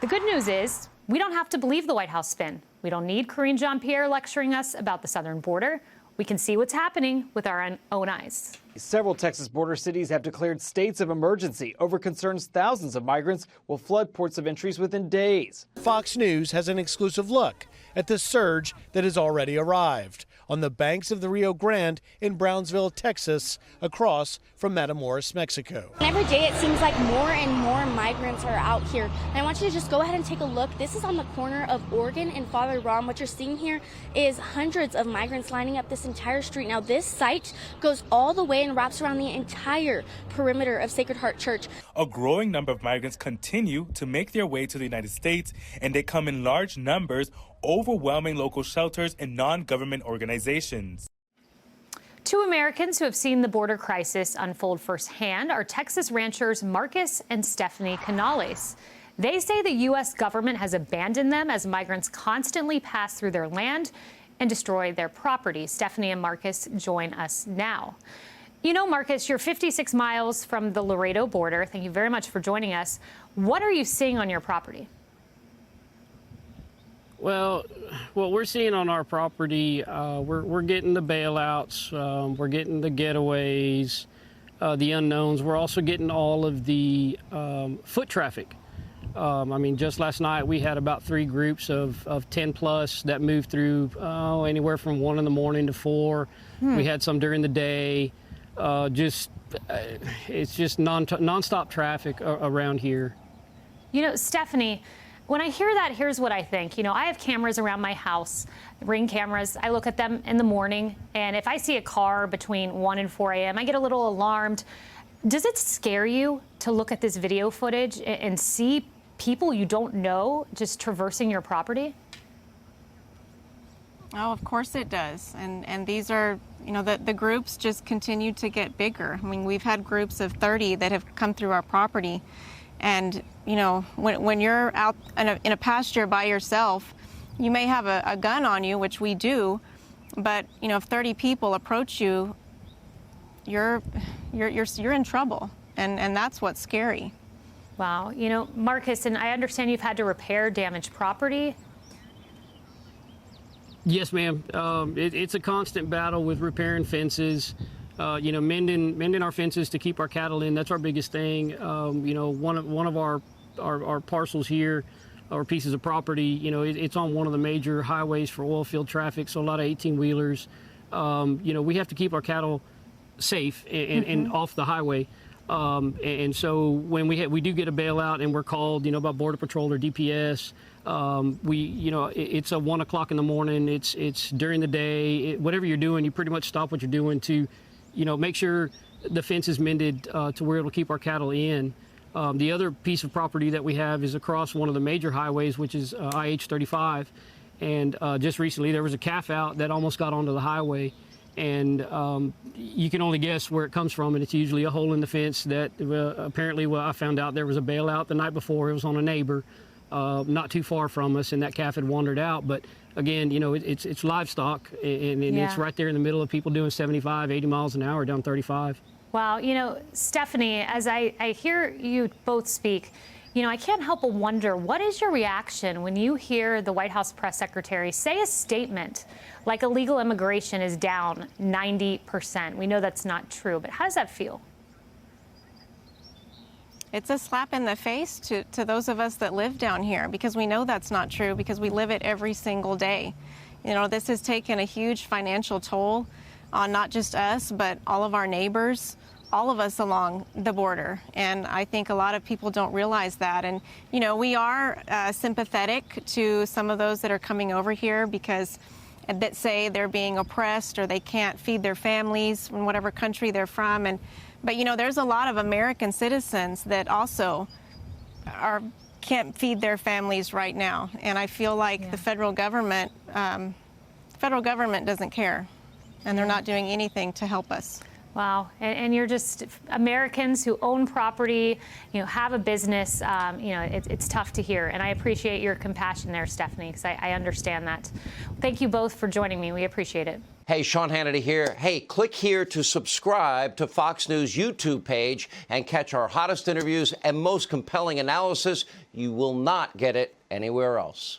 The good news is we don't have to believe the White House spin. We don't need Karine Jean-Pierre lecturing us about the southern border. We can see what's happening with our own eyes. Several Texas border cities have declared states of emergency over concerns thousands of migrants will flood ports of entries within days. Fox News has an exclusive look at the surge that has already arrived on the banks of the Rio Grande in Brownsville, Texas, across from Matamoros, Mexico. Every day it seems like more and more migrants are out here. And I want you to just go ahead and take a look. This is on the corner of Oregon and Father Rom. What you're seeing here is hundreds of migrants lining up this entire street. Now this site goes all the way and wraps around the entire perimeter of Sacred Heart Church. A growing number of migrants continue to make their way to the United States, and they come in large numbers, overwhelming local shelters and non-government organizations. Two Americans who have seen the border crisis unfold firsthand are Texas ranchers Marcus and Stephanie Canales. They say the U.S. government has abandoned them as migrants constantly pass through their land and destroy their property. Stephanie and Marcus join us now. You know, Marcus, you're 56 miles from the Laredo border. Thank you very much for joining us. What are you seeing on your property? Well, what we're seeing on our property, we're getting the bailouts, we're getting the getaways, the unknowns. We're also getting all of the foot traffic. I mean, just last night we had about 3 groups of 10 plus that moved through anywhere from 1 in the morning to 4. We had some during the day. It's just nonstop traffic around here. You know, Stephanie, when I hear that, here's what I think. You know, I have cameras around my house, Ring cameras. I look at them in the morning, and if I see a car between 1 and 4 a.m., I get a little alarmed. Does it scare you to look at this video footage and see people you don't know just traversing your property? Oh, of course it does. And these are, you know, the groups just continue to get bigger. I mean, we've had groups of 30 that have come through our property. And, you know, when you're out in a pasture by yourself, you may have a gun on you, which we do. But, you know, if 30 people approach you, you're in trouble. And that's what's scary. Wow. You know, Marcus, and I understand you've had to repair damaged property. Yes, ma'am. It's a constant battle with repairing fences, you know, mending our fences to keep our cattle in. That's our biggest thing. You know, one of our parcels here, or pieces of property, you know, it's on one of the major highways for oil field traffic, so a lot of 18-wheelers. You know, we have to keep our cattle safe and off the highway. And so when we do get a bailout and we're called, you know, by Border Patrol or DPS, you know, it's a 1 o'clock in the morning, it's during the day, whatever you're doing, you pretty much stop what you're doing to, you know, make sure the fence is mended to where it'll keep our cattle in. The other piece of property that we have is across one of the major highways, which is IH-35. And just recently there was a calf out that almost got onto the highway. And you can only guess where it comes from, and it's usually a hole in the fence that apparently, well, I found out there was a bailout the night before. It was on a neighbor not too far from us, and that calf had wandered out. But again, you know, it's livestock, and it's right there in the middle of people doing 75, 80 miles an hour down 35. Wow. You know, Stephanie, as I hear you both speak, you know, I can't help but wonder, what is your reaction when you hear the White House press secretary say a statement like illegal immigration is down 90%? We know that's not true, but how does that feel? It's a slap in the face to those of us that live down here, because we know that's not true, because we live it every single day. You know, this has taken a huge financial toll on not just us, but all of our neighbors, all of us along the border. And I think a lot of people don't realize that. And, you know, we are sympathetic to some of those that are coming over here because that say they're being oppressed or they can't feed their families in whatever country they're from. But, you know, there's a lot of American citizens that also can't feed their families right now. And I feel like the federal government doesn't care, and they're not doing anything to help us. Wow. And you're just Americans who own property, you know, have a business. You know, it's tough to hear. And I appreciate your compassion there, Stephanie, because I understand that. Thank you both for joining me. We appreciate it. Hey, Sean Hannity here. Hey, click here to subscribe to Fox News YouTube page and catch our hottest interviews and most compelling analysis. You will not get it anywhere else.